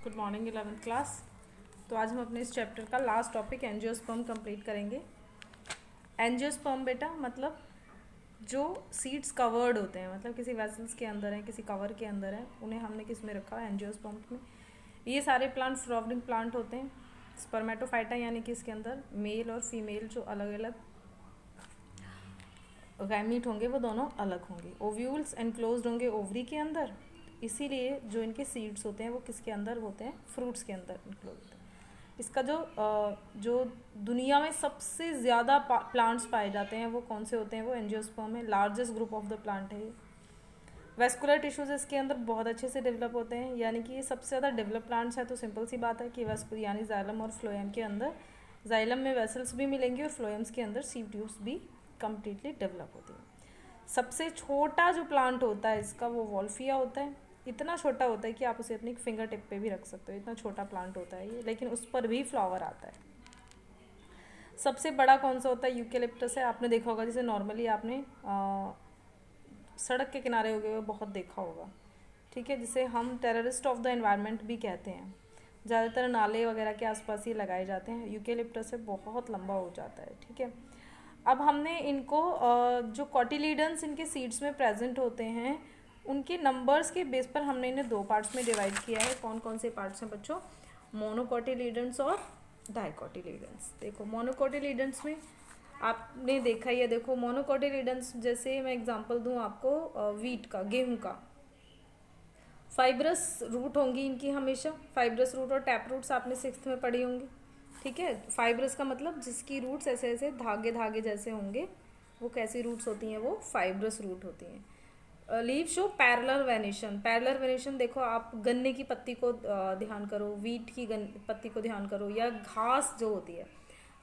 Good morning 11th class. तो आज हम अपने इस चैप्टर का लास्ट टॉपिक एंजियोस्पर्म कंप्लीट करेंगे। एंजियोस्पर्म बेटा मतलब जो सीड्स कवर्ड होते हैं, मतलब किसी वेसल्स के अंदर हैं, किसी कवर के अंदर हैं, उन्हें हमने किस में रखा है, एंजियोस्पर्म में। ये सारे प्लांट फ्लावरिंग प्लांट होते हैं। स्पर्मेटोफाइटा यानी कि इसके अंदर मेल और फीमेल जो अलग अलग गैमीट होंगे वो दोनों अलग होंगे। ओव्यूल्स एनक्लोज्ड होंगे ओवरी के अंदर, इसीलिए जो इनके सीड्स होते हैं वो किसके अंदर होते हैं, फ्रूट्स के अंदर इंक्लूड होते हैं। इसका जो दुनिया में सबसे ज़्यादा प्लांट्स पाए जाते हैं वो कौन से होते हैं, वो एंजियोस्पर्म है। Largest group of the plant है ये। वेस्कुलर टिश्यूज इसके अंदर बहुत अच्छे से डेवलप होते हैं, यानी कि ये सबसे ज़्यादा डेवलप प्लांट्स है। तो सिंपल सी बात है कि वेस्कुलर यानी जाइलम और फ्लोएम के अंदर, जाइलम में वेसल्स भी मिलेंगे और फ्लोएम्स के अंदर सीव ट्यूब्स भी कम्प्लीटली डेवलप होती है। सबसे छोटा जो प्लांट होता है इसका वो वॉल्फिया होता है। इतना छोटा होता है कि आप उसे अपनी फिंगर टिप पे भी रख सकते हो, इतना छोटा प्लांट होता है ये, लेकिन उस पर भी फ्लावर आता है। सबसे बड़ा कौन सा होता है, यूकेलिप्टस है। आपने देखा होगा, जैसे नॉर्मली आपने सड़क के किनारे हुए बहुत देखा होगा, ठीक है, जिसे हम टेररिस्ट ऑफ द एनवायरनमेंट भी कहते हैं। ज़्यादातर नाले वगैरह के आसपास ही लगाए जाते हैं। यूकेलिप्टस से बहुत लंबा हो जाता है, ठीक है। अब हमने इनको जो कॉटिलीडन्स इनके सीड्स में प्रेजेंट होते हैं उनके नंबर्स के बेस पर हमने इन्हें दो पार्ट्स में डिवाइड किया है। कौन कौन से पार्ट्स हैं बच्चों, मोनोकॉटिलीडन्स और डाइकॉटिलीडन्स। देखो मोनोकॉटिलीडन्स में आपने देखा ही है, देखो मोनोकॉटिलीडन्स, जैसे मैं एग्जांपल दूं आपको वीट का, गेहूं का, फाइब्रस रूट होंगी इनकी हमेशा। फाइब्रस रूट और टैप रूट्स आपने 6th में पढ़ी होंगी, ठीक है। फाइब्रस का मतलब जिसकी रूट्स ऐसे ऐसे धागे धागे जैसे होंगे, वो कैसी रूट्स होती हैं, वो फाइब्रस रूट होती हैं। Leave show parallel venation. Parallel venation देखो, आप गन्ने की पत्ती को ध्यान करो, वीट की पत्ती को ध्यान करो, या घास जो होती है,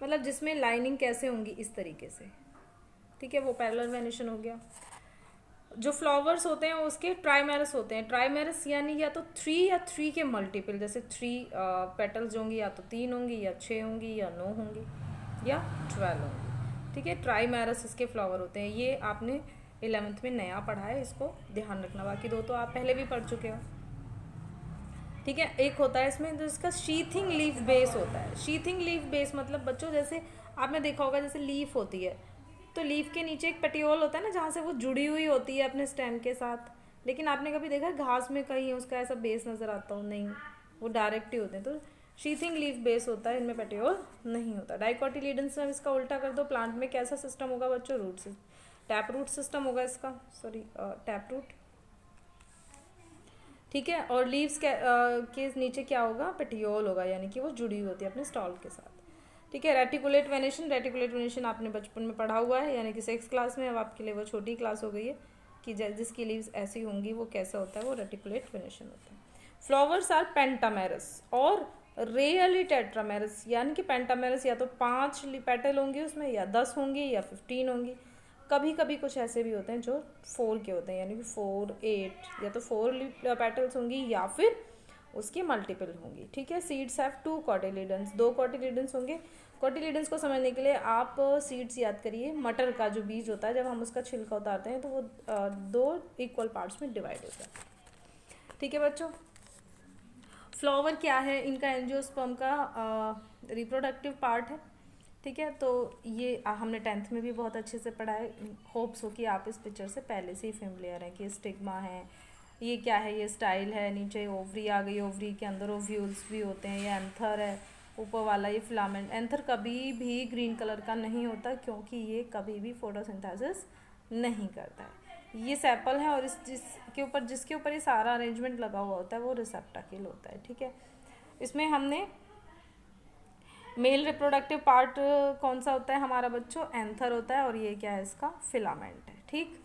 मतलब जिसमें लाइनिंग कैसे होंगी, इस तरीके से, ठीक है, वो पैरेलल वेनेशन हो गया। जो फ्लावर्स होते हैं उसके ट्राइमेरस होते हैं। ट्राइमेरस यानी या तो 3 या 3 के मल्टीपल, जैसे 3 पेटल्स होंगी, या तो 3 होंगी, या 6 होंगी, या 9 होंगी, या 12 होंगी, ठीक है। ट्राइमेरस इसके फ्लावर होते हैं। ये आपने 11th में नया पढ़ा है, इसको ध्यान रखना। बाकी दो तो आप पहले भी पढ़ चुके हो, ठीक है। एक होता है इसमें तो इसका शीथिंग लीफ बेस होता है। शीथिंग लीफ बेस मतलब बच्चों, जैसे आपने देखा होगा, जैसे लीफ होती है तो लीफ के नीचे एक पेटियोल होता है ना, जहाँ से वो जुड़ी हुई होती है अपने स्टेम के साथ। लेकिन आपने कभी देखा घास में कहीं उसका ऐसा बेस नज़र आता हो, नहीं, वो डायरेक्ट ही होते हैं। तो शीथिंग लीफ बेस होता है, इनमें पेटियोल नहीं होता। डाइकोटिलीडन्स में इसका उल्टा कर दो, प्लांट में कैसा सिस्टम होगा बच्चों, रूट से टैप रूट सिस्टम होगा इसका, सॉरी टैप रूट, ठीक है। और लीव्स के नीचे क्या होगा, पेटियोल होगा, यानी कि वो जुड़ी होती है अपने स्टॉल के साथ, ठीक है। रेटिकुलेट वेनेशन, रेटिकुलेट वेनेशन आपने बचपन में पढ़ा हुआ है, यानी कि 6th क्लास में। अब आपके लिए वो छोटी क्लास हो गई है कि जिसकी लीव्स ऐसी होंगी वो कैसा होता है, वो रेटिकुलेट वेनेशन होता है। फ्लावर्स आर पेंटामेरस और रेयरली टेट्रामेरस, यानी कि पेंटामेरस या तो 5 पेटल होंगी उसमें, या 10 होंगी, या 15 होंगी। कभी कभी कुछ ऐसे भी होते हैं जो 4 के होते हैं, यानी कि 4, 8, या तो 4 पेटल्स होंगी या फिर उसकी मल्टीपल होंगी, ठीक है। सीड्स हैव 2 कॉटिलीडन्स, 2 कॉटिलीडन्स होंगे। कॉटिलीडन्स को समझने के लिए आप सीड्स याद करिए। मटर का जो बीज होता है, जब हम उसका छिलका उतारते हैं तो वो 2 इक्वल पार्ट्स में डिवाइड होता है, ठीक है बच्चों। फ्लावर क्या है, इनका एंजियोस्पर्म का रिप्रोडक्टिव पार्ट है, ठीक है। तो ये हमने 10th में भी बहुत अच्छे से पढ़ा है। होप्स हो कि आप इस पिक्चर से पहले से ही फेमिलियर हैं कि स्टिग्मा है, ये क्या है, ये स्टाइल है, नीचे ओवरी आ गई, ओवरी के अंदर ओव्यूल्स भी होते हैं, ये एंथर है, ऊपर वाला ये फिलामेंट। एंथर कभी भी ग्रीन कलर का नहीं होता, क्योंकि ये कभी भी फोटोसिंथेसिस नहीं करता है। ये सेपल है, और जिसके ऊपर ये सारा अरेंजमेंट लगा हुआ होता है वो रिसेप्टाकिल होता है, ठीक है। इसमें हमने मेल रिप्रोडक्टिव पार्ट कौन सा होता है हमारा बच्चों, एंथर होता है, और ये क्या है, इसका फिलामेंट है, ठीक।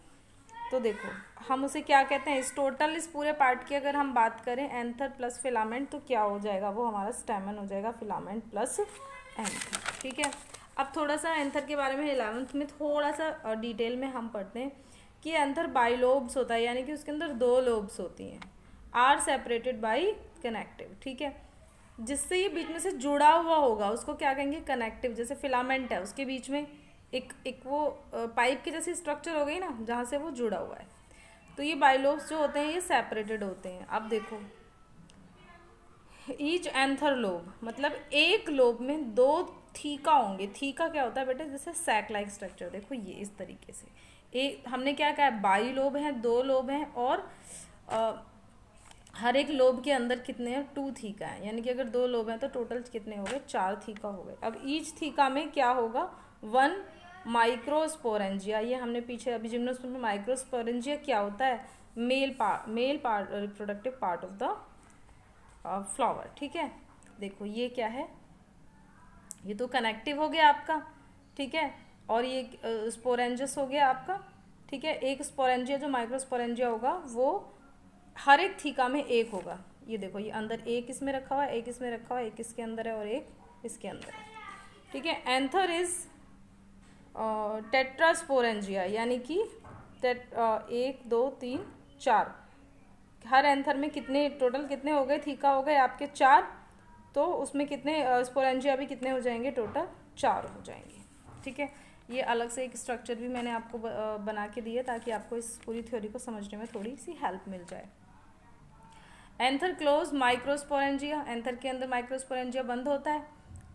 तो देखो हम उसे क्या कहते हैं, इस टोटल इस पूरे पार्ट की अगर हम बात करें, एंथर प्लस फिलामेंट, तो क्या हो जाएगा, वो हमारा स्टेमन हो जाएगा, फिलामेंट प्लस एंथर, ठीक है। अब थोड़ा सा एंथर के बारे में 11th में थोड़ा सा डिटेल में हम पढ़ते हैं कि एंथर बाइलोब्स होता है, यानी कि उसके अंदर 2 लोब्स होती हैं, आर सेपरेटेड बाई कनेक्टिव, ठीक है। जिससे ये बीच में से जुड़ा हुआ होगा उसको क्या कहेंगे, कनेक्टिव। जैसे फिलामेंट है, उसके बीच में एक वो पाइप की जैसी स्ट्रक्चर हो गई ना, जहाँ से वो जुड़ा हुआ है। तो ये बाइलोब्स जो होते हैं ये सेपरेटेड होते हैं। अब देखो ईच एंथर लोब, मतलब एक लोब में दो थीका होंगे। थीका क्या होता है बेटा, जैसे सैक लाइक स्ट्रक्चर, देखो ये इस तरीके से। एक हमने क्या कहा है, बाई लोब हैं, दो लोब हैं, और हर एक लोब के अंदर कितने हैं, 2 थीका है, यानी कि अगर 2 लोब हैं तो टोटल कितने हो गए, 4 थीका हो गए। अब ईच थीका में क्या होगा, 1 माइक्रोस्पोरेंजिया। ये हमने पीछे अभी जिम्नोस्पर्म में, माइक्रोस्पोरेंजिया क्या होता है, male part reproductive part of the flower. ठीक है, देखो ये क्या है, ये तो कनेक्टिव हो गया आपका, ठीक है, और ये स्पोरेंजस हो गया आपका। ठीक है, एक स्पोरेंजिया जो माइक्रोस्पोरेंजिया होगा वो हर एक थीका में एक होगा। ये देखो, ये अंदर एक इसमें रखा हुआ है, एक इसमें रखा हुआ है, एक इसके अंदर है और एक इसके अंदर है। ठीक है, एंथर इज टेट्रास्पोरेंजिया, यानी कि 1 2 3 4, हर एंथर में कितने टोटल कितने हो गए, थीका हो गए आपके 4, तो उसमें कितने स्पोरेंजिया भी कितने हो जाएंगे, टोटल 4 हो जाएंगे। ठीक है, ये अलग से एक स्ट्रक्चर भी मैंने आपको बना के दिया ताकि आपको इस पूरी थ्योरी को समझने में थोड़ी सी हेल्प मिल जाए। एंथर क्लोज माइक्रोस्पोरेंजिया, एंथर के अंदर माइक्रोस्पोरेंजिया बंद होता है।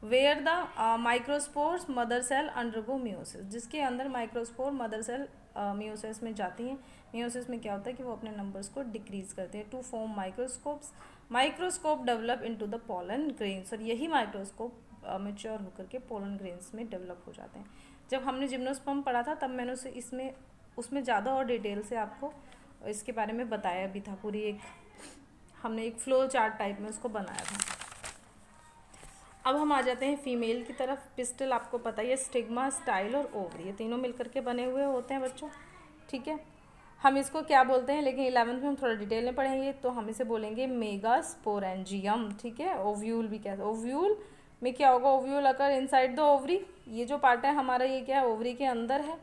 Where the microspores mother cell undergo meiosis, जिसके अंदर माइक्रोस्पोर मदर सेल मियोसिस में जाती हैं। मियोसिस में क्या होता है कि वो अपने नंबर्स को डिक्रीज करते हैं to form microscopes. Microscope develop into the pollen grains, और यही माइक्रोस्कोप मेच्योर होकर के पोलन ग्रेन्स में डेवलप हो जाते हैं। जब हमने जिम्नोस्पर्म पढ़ा था तब मैंने उसमें ज़्यादा और डिटेल से आपको इसके बारे में बताया भी था, पूरी हमने एक फ्लो चार्ट टाइप में उसको बनाया था। अब हम आ जाते हैं फीमेल की तरफ। पिस्टल आपको पता ही है, स्टिग्मा, स्टाइल और ओवरी, ये तीनों मिलकर के बने हुए होते हैं बच्चों। ठीक है, हम इसको क्या बोलते हैं, लेकिन 11th में हम थोड़ा डिटेल में पढ़ेंगे, तो हम इसे बोलेंगे मेगास्पोरेंजियम। ठीक है, ओव्यूल भी कहते हैं। ओव्यूल में क्या होगा, ovule occur inside the ovary, ये जो पार्ट है हमारा ये क्या है, ओवरी के अंदर है,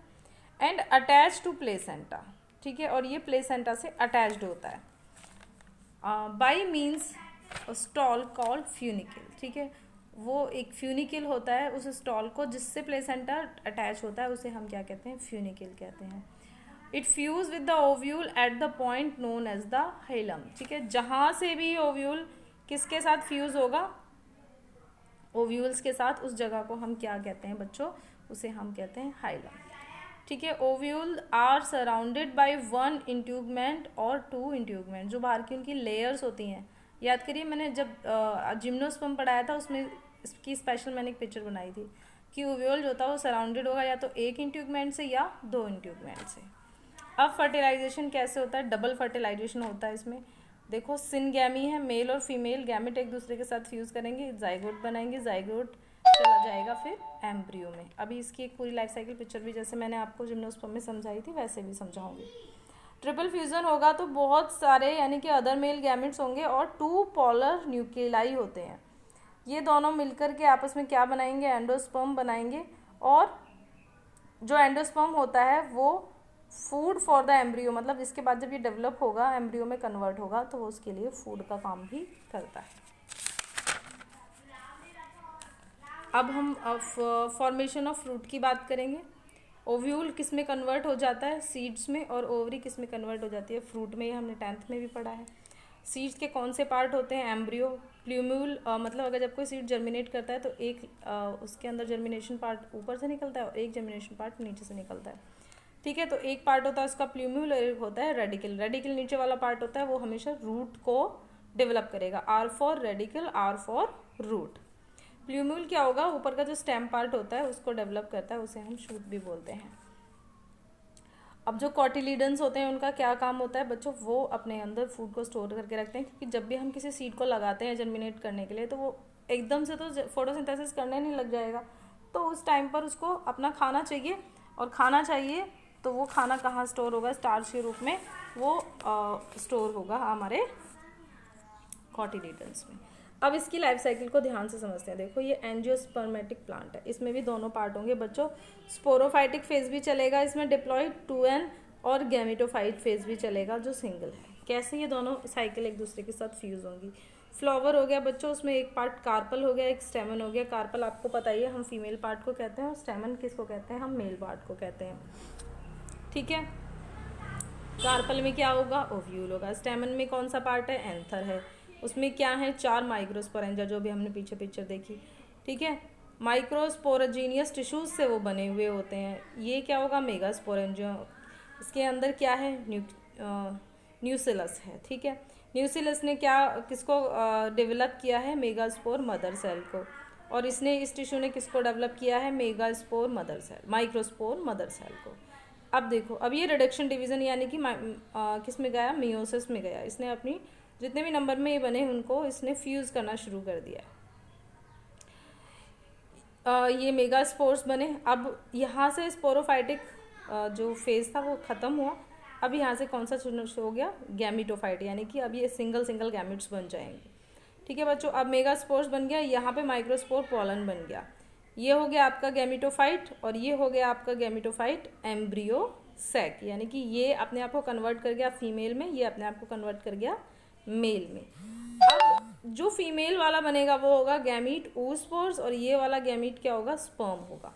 एंड अटैच टू प्लेसेंटा। ठीक है, और ये प्लेसेंटा से अटैच्ड होता है by means stall called funicle. ठीक है, वो एक फ्यूनिकल होता है उस स्टॉल को जिससे प्लेसेंटा अटैच होता है, उसे हम क्या कहते हैं, फ्यूनिकल कहते हैं। It fuse with the ovule at the point known as the hilum. ठीक है, जहाँ से भी ओव्यूल किसके साथ फ्यूज होगा, ओव्यूल्स के साथ, उस जगह को हम क्या कहते हैं बच्चों, उसे हम कहते हैं हाइलम। ठीक है, ओव्यूल आर सराउंडेड बाय 1 इंट्यूगमेंट और 2 इंट्यूगमेंट, जो बाहर की उनकी लेयर्स होती हैं। याद करिए, मैंने जब जिम्नोस्पर्म पढ़ाया था उसमें इसकी स्पेशल मैंने एक पिक्चर बनाई थी कि ओव्यूल जो होता है वो सराउंडेड होगा या तो 1 इंट्यूगमेंट से या 2 इंट्यूगमेंट से। अब फर्टिलाइजेशन कैसे होता है, डबल फर्टिलाइजेशन होता है इसमें। देखो, सिनगैमी है, मेल और फीमेल गैमेट एक दूसरे के साथ फ्यूज करेंगे, जाइगोट बनाएंगे, जाइगोट चला जाएगा फिर एम्ब्रियो में। अभी इसकी एक पूरी लाइफ साइकिल पिक्चर भी जैसे मैंने आपको जिम्नोस्पर्म में समझाई थी वैसे भी समझाऊंगी। ट्रिपल फ्यूजन होगा तो बहुत सारे यानी कि अदर मेल गैमेट्स होंगे और 2 पोलर न्यूक्लियाई होते हैं। ये दोनों मिलकर के आपस में क्या बनाएंगे, एंडोस्पर्म बनाएंगे, और जो एंडोस्पर्म होता है वो फूड फॉर द एम्ब्रियो, मतलब इसके बाद जब ये डेवलप होगा, एम्ब्रियो में कन्वर्ट होगा, तो वो उसके लिए फूड का काम भी करता है। अब हम फॉर्मेशन ऑफ फ्रूट की बात करेंगे। ओव्यूल किस में कन्वर्ट हो जाता है, सीड्स में, और ओवरी किस में कन्वर्ट हो जाती है, फ्रूट में। ये हमने 10th में भी पढ़ा है। सीड्स के कौन से पार्ट होते हैं, एम्ब्रियो, प्ल्यूम्यूल, मतलब अगर जब कोई सीड जर्मिनेट करता है तो एक उसके अंदर जर्मिनेशन पार्ट ऊपर से निकलता है और एक जर्मिनेशन पार्ट नीचे से निकलता है। ठीक है, तो एक पार्ट होता है उसका प्ल्यूम्यूल और एक होता है रेडिकल। रेडिकल नीचे वाला पार्ट होता है, वो हमेशा रूट को डेवलप करेगा। R for radicle, R for root. Plumule क्या होगा, ऊपर का जो स्टेम पार्ट होता है उसको डेवलप करता है, उसे हम शूट भी बोलते हैं। अब जो कॉटिलीडन्स होते हैं उनका क्या काम होता है बच्चों, वो अपने अंदर फूड को स्टोर करके रखते हैं, क्योंकि जब भी हम किसी सीड को लगाते हैं जर्मिनेट करने के लिए तो वो एकदम से तो फोटोसिंथेसिस करने नहीं लग जाएगा, तो उस टाइम पर उसको अपना खाना चाहिए, और खाना चाहिए तो वो खाना कहाँ स्टोर होगा, स्टार्च के रूप में वो स्टोर होगा हमारे कॉटिलीडन्स में। अब इसकी लाइफ साइकिल को ध्यान से समझते हैं। देखो, ये एंजियोस्पर्मेटिक प्लांट है, इसमें भी दोनों पार्ट होंगे बच्चों। स्पोरोफाइटिक फेज भी चलेगा इसमें डिप्लॉयड 2n, और गैमेटोफाइट फेज भी चलेगा जो सिंगल है। कैसे ये दोनों साइकिल एक दूसरे के साथ फ्यूज होंगी। फ्लावर हो गया बच्चों, उसमें एक पार्ट कार्पल हो गया, एक स्टेमन हो गया। कार्पल आपको पता ही है, हम फीमेल पार्ट को कहते हैं, और स्टेमन किसको कहते हैं, हम मेल पार्ट को कहते हैं। ठीक है, कार्पल में क्या होगा, ओव्यूल होगा। स्टेमन में कौन सा पार्ट है, एंथर है। उसमें क्या है, 4 माइक्रोस्पोरेंजा, जो भी हमने पीछे पिक्चर देखी, ठीक है। माइक्रोस्पोरोजीनियस टिश्यूज से वो बने हुए होते हैं। ये क्या होगा, मेगास्पोरेंजिया। इसके अंदर क्या है, न्यूसिलस है, ठीक है। न्यूसिलस ने क्या किसको डेवलप किया है, मेगास्पोर मदर सेल को। और इसने, इस टिश्यू ने किसको डेवलप किया है, megaspore mother cell, microspore mother cell को। अब देखो, अब ये रिडक्शन डिवीजन यानी कि किस में गया, मियोसिस में गया। इसने अपनी जितने भी नंबर में ये बने उनको इसने फ्यूज़ करना शुरू कर दिया। ये मेगास्पोर्स बने। अब यहाँ से स्पोरोफाइटिक जो फेज था वो ख़त्म हुआ। अब यहाँ से कौन सा हो गया, गैमिटोफाइट, यानी कि अब ये सिंगल सिंगल गैमिट्स बन जाएंगे, ठीक है बच्चों। अब मेगास्पोर्स बन गया, यहाँ पे माइक्रोस्पोर पोलन बन गया। ये हो गया आपका गैमिटोफाइट, और ये हो गया आपका गैमिटोफाइट एम्ब्रियो सैक, यानी कि ये अपने आप को कन्वर्ट कर गया फीमेल में, ये अपने आप को कन्वर्ट कर गया मेल में। अब जो फीमेल वाला बनेगा वो होगा गैमीट oospores, और ये वाला गैमीट क्या होगा, स्पर्म होगा।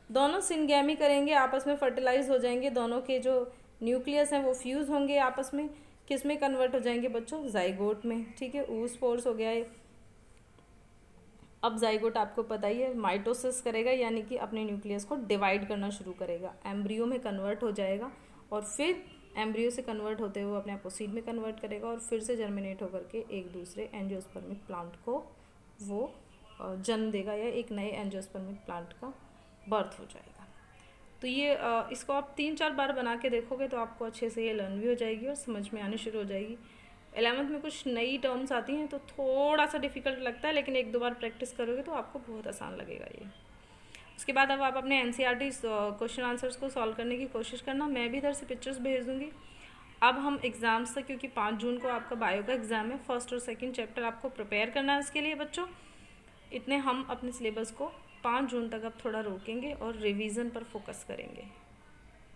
दोनों सिनगैमी करेंगे, आपस में फर्टिलाइज हो जाएंगे, दोनों के जो न्यूक्लियस हैं वो फ्यूज होंगे आपस में, किस में कन्वर्ट हो जाएंगे बच्चों, जाइगोट में, ठीक है। oospores हो गया है। अब जाइगोट आपको पता ही है माइटोसिस करेगा, यानी कि अपने न्यूक्लियस को डिवाइड करना शुरू करेगा, एम्ब्रियो में कन्वर्ट हो जाएगा, और फिर एम्ब्रियो से कन्वर्ट होते हुए अपने आप को सीड में कन्वर्ट करेगा, और फिर से जर्मिनेट होकर के एक दूसरे एंजियोस्पर्मिक प्लांट को वो जन्म देगा, या एक नए एंजियोस्पर्मिक प्लांट का बर्थ हो जाएगा। तो ये इसको आप 3-4 बार बना के देखोगे तो आपको अच्छे से ये लर्न भी हो जाएगी और समझ में आनी शुरू हो जाएगी। 11th में कुछ नई टर्म्स आती हैं तो थोड़ा सा डिफिकल्ट लगता है, लेकिन 1-2 बार प्रैक्टिस करोगे तो आपको बहुत आसान लगेगा ये। उसके बाद अब आप अपने NCERT क्वेश्चन आंसर्स को सॉल्व करने की कोशिश करना, मैं भी इधर से पिक्चर्स भेज दूँगी। अब हम एग्ज़ाम्स तक, क्योंकि 5 जून को आपका बायो का एग्ज़ाम है, फर्स्ट और सेकंड चैप्टर आपको प्रिपेयर करना है इसके लिए बच्चों। इतने हम अपने सिलेबस को 5 जून तक अब थोड़ा रोकेंगे और रिवीजन पर फोकस करेंगे।